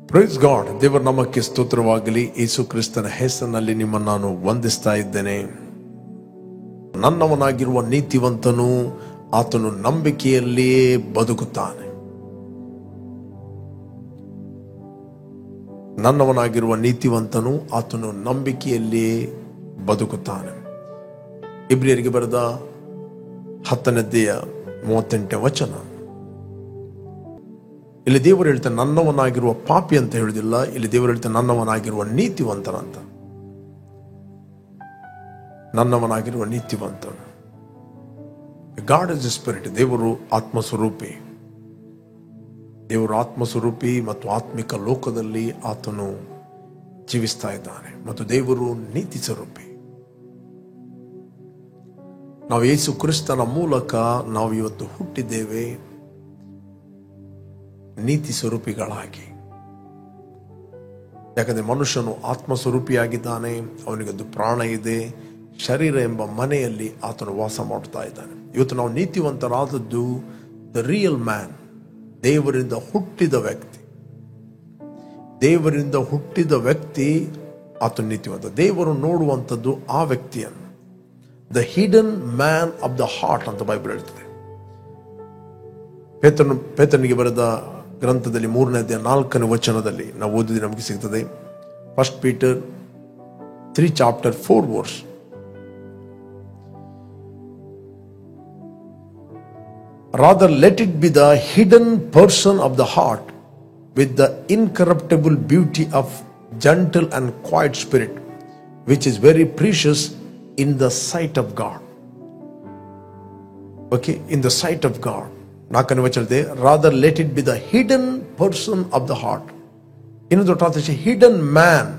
Praise God. ದೇವರ ನಾಮಕ್ಕೆ ಸ್ತೋತ್ರವಾಗಲಿ. ಯೇಸು ಕ್ರಿಸ್ತನ ಹೆಸರಿನಲ್ಲಿ ನಿಮ್ಮನ್ನು ನಾನು ವಂದಿಸ್ತಾ ಇದ್ದೇನೆ. ನನ್ನವನಾಗಿರುವ ನೀತಿವಂತನು ಆತನು ನಂಬಿಕೆಯಲ್ಲಿಯೇ ಬದುಕುತ್ತಾನೆ. ನನ್ನವನಾಗಿರುವ ನೀತಿವಂತನು ಆತನು ನಂಬಿಕೆಯಲ್ಲಿಯೇ ಬದುಕುತ್ತಾನೆ. ಇಬ್ರಿಯರಿಗೆ ಬರೆದ 10:38 ವಚನ. ಇಲ್ಲಿ ದೇವರು ಹೇಳ್ತಾನೆ ನನ್ನವನಾಗಿರುವ ಪಾಪಿ ಅಂತ ಹೇಳುದಿಲ್ಲ. ಇಲ್ಲಿ ದೇವರು ಹೇಳ್ತಾನೆ ನನ್ನವನಾಗಿರುವ ನೀತಿವಂತನಂತ. ನನ್ನವನಾಗಿರುವ ನೀತಿವಂತನು. God is spirit. ದೇವರು ಆತ್ಮಸ್ವರೂಪಿ. ದೇವರು ಆತ್ಮಸ್ವರೂಪಿ ಮತ್ತು ಆತ್ಮಿಕ ಲೋಕದಲ್ಲಿ ಆತನು ಜೀವಿಸ್ತಾ ಇದ್ದಾನೆ. ಮತ್ತು ದೇವರು ನೀತಿ ಸ್ವರೂಪಿ. ನಾವು ಯೇಸು ಕ್ರಿಸ್ತನ ಮೂಲಕ ನಾವು ಇವತ್ತು ಹುಟ್ಟಿದ್ದೇವೆ ನೀತಿ ಸ್ವರೂಪಿಗಳಾಗಿ. ಯಾಕಂದ್ರೆ ಮನುಷ್ಯನು ಆತ್ಮಸ್ವರೂಪಿಯಾಗಿದ್ದಾನೆ. ಅವನಿಗೊಂದು ಪ್ರಾಣ ಇದೆ. ಶರೀರ ಎಂಬ ಮನೆಯಲ್ಲಿ ಆತನು ವಾಸ ಮಾಡ್ತಾ ಇದ್ದಾನೆ. ಇವತ್ತು ನಾವು ನೀತಿವಂತರಾದದ್ದು ದ ರಿಯಲ್ ಮ್ಯಾನ್, ದೇವರಿಂದ ಹುಟ್ಟಿದ ವ್ಯಕ್ತಿ. ದೇವರಿಂದ ಹುಟ್ಟಿದ ವ್ಯಕ್ತಿ ಆತನು ನೀತಿವಂತ. ದೇವರು ನೋಡುವಂಥದ್ದು ಆ ವ್ಯಕ್ತಿಯನ್ನು. The hidden man of the heart ಅಂತ ಬೈಬಲ್ ಹೇಳ್ತದೆ. ಪೇತ್ರನಿಗೆ ಬರೆದ ಗ್ರಂಥದಲ್ಲಿ 3:4 ವಚನದಲ್ಲಿ ನಾವು ಓದಿದ್ರೆ ನಮಗೆ ಸಿಗ್ತದೆ. 1 Peter 3:4. Rather let it be the hidden person of the heart with the incorruptible beauty of gentle and quiet spirit, which is very precious in the sight of God. Okay, in the sight of God. 4ನೇ ವಚನದಲ್ಲಿ rather let it be the hidden person of the heart. ಇನ್ನೊಂದು translation hidden man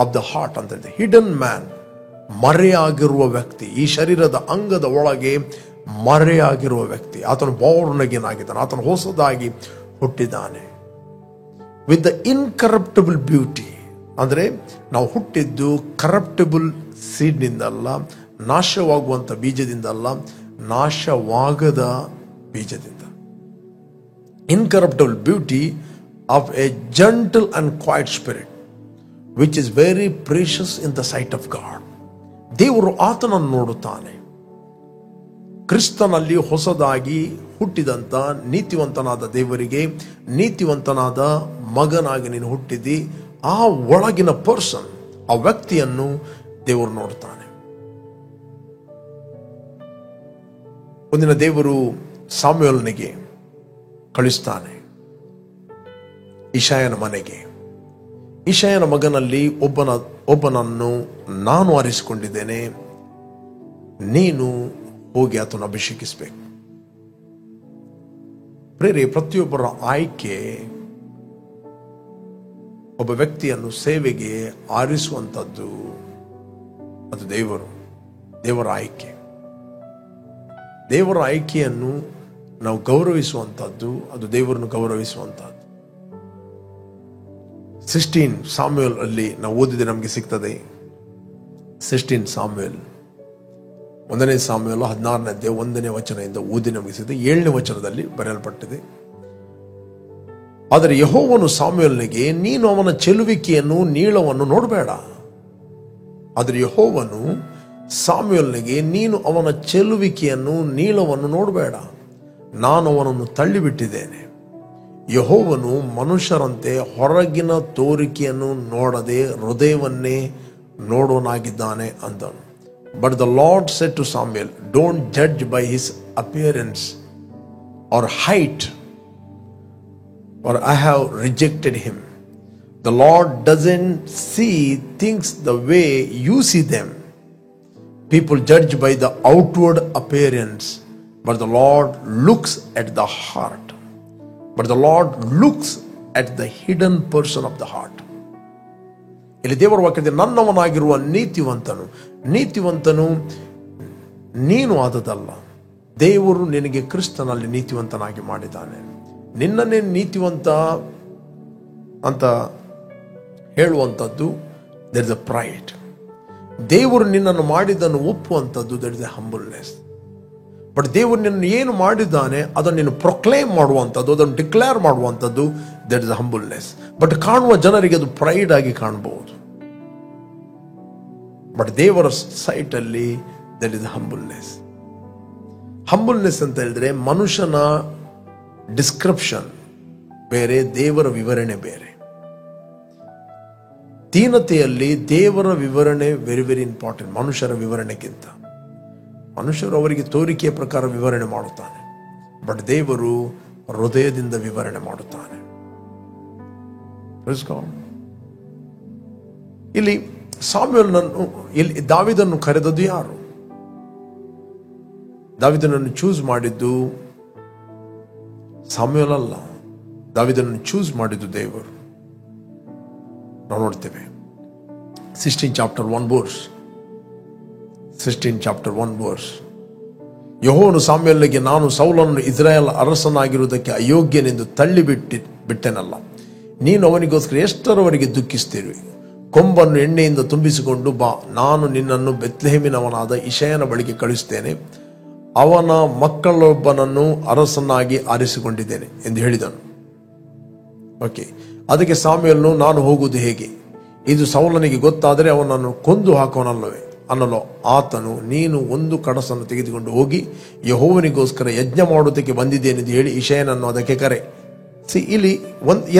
of the heart ಅಂತ ಇದೆ. Hidden man, ಮರೆಯಾಗಿರುವ ವ್ಯಕ್ತಿ. ಈ ಶರೀರದ ಅಂಗದ ಒಳಗೆ ಮರೆಯಾಗಿರುವ ವ್ಯಕ್ತಿ. ಆತನು ಬಾರ್ನ್ ಅಗೇನ್ ಆಗಿದ್ದಾನೆ. ಆತನು ಹೊಸದಾಗಿ ಹುಟ್ಟಿದ್ದಾನೆ. With the incorruptible beauty. ಅಂದ್ರೆ ನಾವು ಹುಟ್ಟಿದ್ದು ಕರಪ್ಟಬಲ್ ಸೀಡ್ನಿಂದಲ್ಲ, ನಾಶವಾಗುವಂತ ಬೀಜದಿಂದಲ್ಲ, ನಾಶವಾಗದ ಬೀಜದಿಂದ. Incorruptible beauty of a gentle and quiet spirit which is very precious in the sight of God. ದೇವರು ಆತನನ್ನು ನೋಡುತ್ತಾನೆ. ಕ್ರಿಸ್ತನಲ್ಲಿ ಹೊಸದಾಗಿ ಹುಟ್ಟಿದಂತ ನೀತಿವಂತನಾದ ದೇವರಿಗೆ ನೀತಿವಂತನಾದ ಮಗನಾಗಿ ನೀನು ಹುಟ್ಟಿದ್ದಿ. ಆ ಒಳಗಿನ ಪರ್ಸನ್, ಆ ವ್ಯಕ್ತಿಯನ್ನು ದೇವರು ನೋಡುತ್ತಾನೆ. ಒಂದಿನ ದೇವರು ಸಾಮ್ಯುಯೇಲನಿಗೆ ಕಳಿಸ್ತಾನೆ ಇಷಯನ ಮನೆಗೆ. ಇಷಯನ ಮಗನಲ್ಲಿ ಒಬ್ಬನನ್ನು ನಾನು ಆರಿಸಿಕೊಂಡಿದ್ದೇನೆ, ನೀನು ಹೋಗಿ ಆತನ ಅಭಿಷೇಕಿಸಬೇಕು. ಪ್ರೇರೆ, ಪ್ರತಿಯೊಬ್ಬರ ಆಯ್ಕೆ ಒಬ್ಬ ವ್ಯಕ್ತಿಯನ್ನು ಸೇವೆಗೆ ಆರಿಸುವಂಥದ್ದು ಅದು ದೇವರ ಆಯ್ಕೆ. ದೇವರ ಆಯ್ಕೆಯನ್ನು ನಾವು ಗೌರವಿಸುವಂಥದ್ದು ಅದು ದೇವರನ್ನು ಗೌರವಿಸುವಂಥದ್ದು. 16 ಸಾಮ್ಯುಯೇಲ್ ಅಲ್ಲಿ ನಾವು ಓದಿದ್ರೆ ನಮಗೆ ಸಿಗ್ತದೆ. 16 ಸಾಮ್ಯುಯೇಲ್ 1ನೇ ಸಾಮ್ಯುಯೇಲ್ 16ನೇ 1ನೇ ವಚನದಿಂದ ಓದಿ ನಮಗೆ ಸಿಗ್ತದೆ. 7ನೇ ವಚನದಲ್ಲಿ ಬರೆಯಲ್ಪಟ್ಟಿದೆ. ಆದರೆ ಯೆಹೋವನು ಸಾಮ್ಯುಯೇಲನಿಗೆ ನೀನು ಅವನ ಚೆಲುವಿಕೆಯನ್ನು ನೀಳವನ್ನು ನೋಡಬೇಡ. ಆದರೆ ಯೆಹೋವನು ಸಾಮ್ಯುಯೇಲನಿಗೆ ನೀನು ಅವನ ಚೆಲುವಿಕೆಯನ್ನು ನೀಳವನ್ನು ನೋಡಬೇಡ, ನಾನು ಅವನನ್ನು ತಳ್ಳಿಬಿಟ್ಟಿದ್ದೇನೆ. ಯೆಹೋವನು ಮನುಷ್ಯರಂತೆ ಹೊರಗಿನ ತೋರಿಕೆಯನ್ನು ನೋಡದೆ ಹೃದಯವನ್ನೇ ನೋಡೋನಾಗಿದ್ದಾನೆ ಅಂದನು. But the Lord said to Samuel, don't judge by his appearance or height, for I have rejected him. The Lord doesn't see things the way you see them. People judge by the outward appearance, but the Lord looks at the heart. But the Lord looks at the hidden person of the heart. ಇಲ್ಲಿ ದೇವರ ವಾಕ್ಯದಲ್ಲಿ ನನ್ನವನಾಗಿರುವ ನೀತಿವಂತನು ನೀನು ಆದದಲ್ಲ, ದೇವರು ನಿನಗೆ ಕ್ರಿಸ್ತನಲ್ಲಿ ನೀತಿವಂತನಾಗಿ ಮಾಡಿದ್ದಾನೆ. ನಿನ್ನನ್ನೇ ನೀತಿವಂತ ಅಂತ ಹೇಳುವಂಥದ್ದು there is a pride. ದೇವರು ನಿನ್ನನ್ನು ಮಾಡಿದ್ದನ್ನು ಒಪ್ಪುವಂಥದ್ದು there is a humbleness. But ದೇವರು ನಿನ್ನ ಏನು ಮಾಡಿದ್ದಾನೆ ಅದನ್ನು ನೀನು ಪ್ರೊಕ್ಲೇಮ್ ಮಾಡುವಂಥದ್ದು, ಅದನ್ನು ಡಿಕ್ಲೇರ್ ಮಾಡುವಂಥದ್ದು, ದಟ್ ಇಸ್ ಹಂಬಲ್ನೆಸ್. ಬಟ್ ಕಾಣುವ ಜನರಿಗೆ ಅದು ಪ್ರೈಡ್ ಆಗಿ ಕಾಣಬಹುದು. ಬಟ್ ದೇವರ ಸೈಟಲ್ಲಿ ದಟ್ ಇಸ್ ಹಂಬಲ್ನೆಸ್. ಹಂಬಲ್ನೆಸ್ ಅಂತ ಹೇಳಿದ್ರೆ ಮನುಷ್ಯನ ಡಿಸ್ಕ್ರಿಪ್ಷನ್ ಬೇರೆ, ದೇವರ ವಿವರಣೆ ಬೇರೆ. ದೀನತೆಯಲ್ಲಿ ದೇವರ ವಿವರಣೆ ವೆರಿ ವೆರಿ ಇಂಪಾರ್ಟೆಂಟ್ ಮನುಷ್ಯರ ವಿವರಣೆಗಿಂತ. ಮನುಷ್ಯರು ಅವರಿಗೆ ತೋರಿಕೆಯ ಪ್ರಕಾರ ವಿವರಣೆ ಮಾಡುತ್ತಾನೆ, ಬಟ್ ದೇವರು ಹೃದಯದಿಂದ ವಿವರಣೆ ಮಾಡುತ್ತಾನೆ. ಇಲ್ಲಿ ಸಾಮ್ಯುಯೇಲನನ್ನು, ಇಲ್ಲಿ ದಾವೀದನ್ನು ಕರೆದದ್ದು ಯಾರು? ದಾವೀದನನ್ನು ಚೂಸ್ ಮಾಡಿದ್ದು ಸಾಮ್ಯುಯೇಲ್ ಅಲ್ಲ, ದಾವೀದನನ್ನು ಚೂಸ್ ಮಾಡಿದ್ದು ದೇವರು. ನಾವು ನೋಡ್ತೇವೆ 16 chapter 1 verse. 16 chapter 1 verse. ಯೆಹೋವನು ಸಾಮ್ಯುಯೇಲನಿಗೆ, ನಾನು ಸೌಲನನ್ನು ಇಸ್ರಾಯೇಲ್ ಅರಸನಾಗಿರುವುದಕ್ಕೆ ಅಯೋಗ್ಯನೆಂದು ಬಿಟ್ಟೆನಲ್ಲ. ನೀನು ಅವನಿಗೋಸ್ಕರ ಎಷ್ಟರವರೆಗೆ ದುಃಖಿಸ್ತೀರಿ? ಕೊಂಬನ್ನು ಎಣ್ಣೆಯಿಂದ ತುಂಬಿಸಿಕೊಂಡು ಬಾ, ನಾನು ನಿನ್ನನ್ನು ಬೆತ್ಲೆಹೇಮಿನವನಾದ ಇಷಯನ ಬಳಿಗೆ ಕಳಿಸುತ್ತೇನೆ. ಅವನ ಮಕ್ಕಳೊಬ್ಬನನ್ನು ಅರಸನಾಗಿ ಆರಿಸಿಕೊಂಡಿದ್ದೇನೆ ಎಂದು ಹೇಳಿದನು. ಓಕೆ, ಅದಕ್ಕೆ ಸಾಮ್ಯುಯೇಲನು, ನಾನು ಹೋಗುವುದು ಹೇಗೆ? ಇದು ಸೌಲನಿಗೆ ಗೊತ್ತಾದರೆ ಅವನನ್ನು ಕೊಂದು ಹಾಕೋನಲ್ಲವೇ ಅನ್ನಲು ಆತನು, ನೀನು ಒಂದು ಕಡಸನ್ನು ತೆಗೆದುಕೊಂಡು ಹೋಗಿ ಯೆಹೋವನಿಗೋಸ್ಕರ ಯಜ್ಞ ಮಾಡುವುದಕ್ಕೆ ಬಂದಿದ್ದೇನೆಂದು ಹೇಳಿ ಇಷಯನನ್ನು ಅದಕ್ಕೆ ಕರೆ. ಇಲ್ಲಿ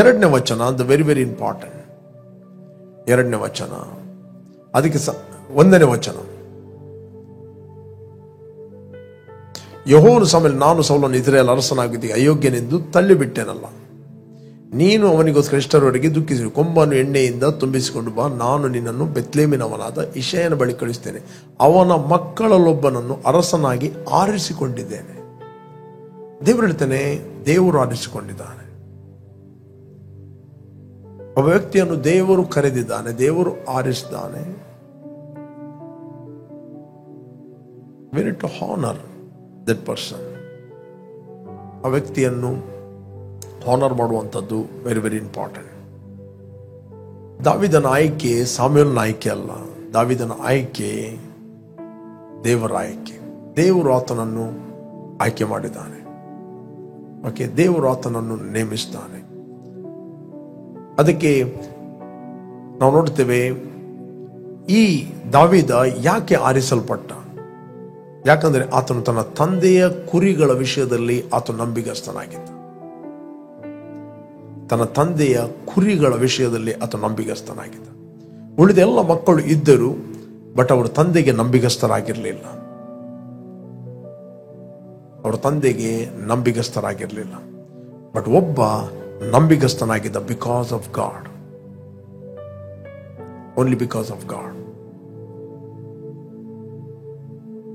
ಎರಡನೇ ವಚನ, ದ ವೆರಿ ವೆರಿ ಇಂಪಾರ್ಟೆಂಟ್. ಎರಡನೇ ವಚನ, ಅದಕ್ಕೆ ಒಂದನೇ ವಚನ, ಯೆಹೋವನು ಸಾಮ್ಯುಯೇಲನಿಗೆ, ನಾನು ಸೌಲನು ಇಸ್ರಾಯೇಲ್ ಅರಸನಾಗಿದ್ದಕ್ಕೆ ಅಯೋಗ್ಯನೆಂದು ತಳ್ಳಿಬಿಟ್ಟೆನಲ್ಲ. ನೀನು ಅವನಿಗೋಸ್ಕರ ಎಷ್ಟರವರೆಗೆ ದುಃಖಿಸಿ, ಕೊಂಬನ್ನು ಎಣ್ಣೆಯಿಂದ ತುಂಬಿಸಿಕೊಂಡು ಬಾ, ನಾನು ನಿನ್ನನ್ನು ಬೆತ್ಲೆಹೇಮಿನವನಾದ ಇಷಯನ ಬಳಿ ಕಳಿಸ್ತೇನೆ. ಅವನ ಮಕ್ಕಳಲ್ಲೊಬ್ಬನನ್ನು ಅರಸನಾಗಿ ಆರಿಸಿಕೊಂಡಿದ್ದೇನೆ. ದೇವರು ಹೇಳ್ತಾನೆ, ದೇವರು ಆರಿಸಿಕೊಂಡಿದ್ದಾನೆ. ಒಬ್ಬ ವ್ಯಕ್ತಿಯನ್ನು ದೇವರು ಕರೆದಿದ್ದಾನೆ, ದೇವರು ಆರಿಸಿದ್ದಾನೆ. We need to honor that person. ಆ ವ್ಯಕ್ತಿಯನ್ನು ಹಾನರ್ ಮಾಡುವಂಥದ್ದು ವೆರಿ ವೆರಿ ಇಂಪಾರ್ಟೆಂಟ್. ದಾವೀದನ ಆಯ್ಕೆ ಸಾಮ್ಯುಯೇಲನ ಆಯ್ಕೆ ಅಲ್ಲ, ದಾವೀದನ ಆಯ್ಕೆ ದೇವರ ಆಯ್ಕೆ. ದೇವರು ಆತನನ್ನು ಆಯ್ಕೆ ಮಾಡಿದ್ದಾನೆ. ಓಕೆ, ದೇವರು ಆತನನ್ನು ನೇಮಿಸ್ತಾನೆ. ಅದಕ್ಕೆ ನಾವು ನೋಡ್ತೇವೆ, ಈ ದಾವೀದ ಯಾಕೆ ಆರಿಸಲ್ಪಟ್ಟ? ಯಾಕಂದ್ರೆ ಆತನು ತನ್ನ ತಂದೆಯ ಕುರಿಗಳ ವಿಷಯದಲ್ಲಿ ಆತನು ನಂಬಿಗಸ್ತನಾಗಿದ್ದ. ತನ್ನ ತಂದೆಯ ಕುರಿಗಳ ವಿಷಯದಲ್ಲಿ ಆತ ನಂಬಿಗಸ್ತನಾಗಿದ್ದ. ಉಳಿದ ಎಲ್ಲ ಮಕ್ಕಳು ಇದ್ದರು, ಬಟ್ ಅವರು ತಂದೆಗೆ ನಂಬಿಗಸ್ತರಾಗಿರಲಿಲ್ಲ. ಅವರ ತಂದೆಗೆ ನಂಬಿಗಸ್ತರಾಗಿರಲಿಲ್ಲ. ಬಟ್ ಒಬ್ಬ ನಂಬಿಗಸ್ತನಾಗಿದ್ದ, because of God, only because of God.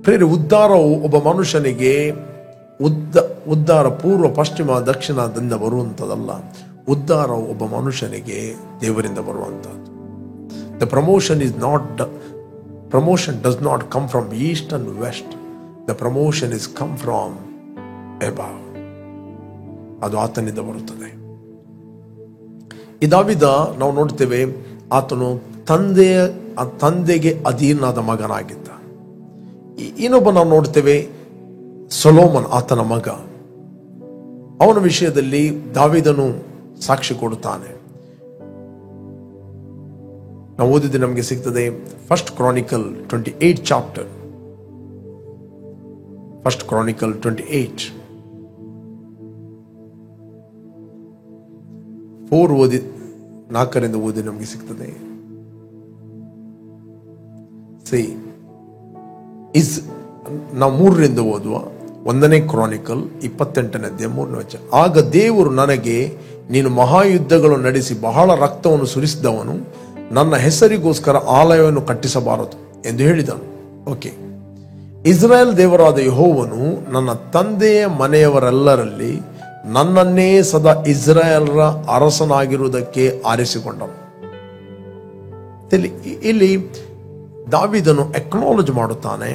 ಪ್ರೇರೆ, ಉದ್ಧಾರವು ಒಬ್ಬ ಮನುಷ್ಯನಿಗೆ ಉದ್ಧಾರ ಪೂರ್ವ ಪಶ್ಚಿಮ ದಕ್ಷಿಣದಿಂದ ಬರುವಂಥದ್ದಲ್ಲ. ಉದ್ಧಾರವು ಒಬ್ಬ ಮನುಷ್ಯನಿಗೆ ದೇವರಿಂದ ಬರುವಂಥದ್ದು. The promotion does not come from east and west. The promotion is come from above. ಅದು ಆತನಿಂದ ಬರುತ್ತದೆ. ಈ ದಾವೀದ ನಾವು ನೋಡ್ತೇವೆ, ಆತನು ತಂದೆಗೆ ಅಧೀನಾದ ಮಗನಾಗಿದ್ದ. ಇನ್ನೊಬ್ಬ ನಾವು ನೋಡ್ತೇವೆ, ಸೊಲೊಮನ್, ಆತನ ಮಗ. ಅವನ ವಿಷಯದಲ್ಲಿ ದಾವೀದನು ಸಾಕ್ಷಿ ಕೊಡುತ್ತಾನೆ. ನಾವು ಓದಿದ್ರೆ ನಮಗೆ ಸಿಗ್ತದೆ, 1 Chronicle 28 chapter. 1 Chronicle 28 4 ಓದಿ 4ರಿಂದ ಓದಿ ನಮಗೆ ಸಿಗ್ತದೆ. ನಾವು 3ರಿಂದ ಓದುವ. 1ನೇ ಕ್ರಾನಿಕಲ್ 28ನೇ ಅಧ್ಯಾಯ 3ನೇ ವಚನ. ಆಗ ದೇವರು ನನಗೆ, ನೀನು ಮಹಾಯುದ್ಧಗಳು ನಡೆಸಿ ಬಹಳ ರಕ್ತವನ್ನು ಸುರಿಸಿದವನು, ನನ್ನ ಹೆಸರಿಗೋಸ್ಕರ ಆಲಯವನ್ನು ಕಟ್ಟಿಸಬಾರದು ಎಂದು ಹೇಳಿದನು. ಓಕೆ, ಇಸ್ರಾಯೇಲ್ ದೇವರಾದ ಯೆಹೋವನು ನನ್ನ ತಂದೆಯ ಮನೆಯವರೆಲ್ಲರಲ್ಲಿ ನನ್ನನ್ನೇ ಸದಾ ಇಸ್ರಾಯೇಲ್ರ ಅರಸನಾಗಿರುವುದಕ್ಕೆ ಆರಿಸಿಕೊಂಡನು. ಇಲ್ಲಿ ದಾವೀದನು ಅಕ್ನಾಲೇಜ್ ಮಾಡುತ್ತಾನೆ.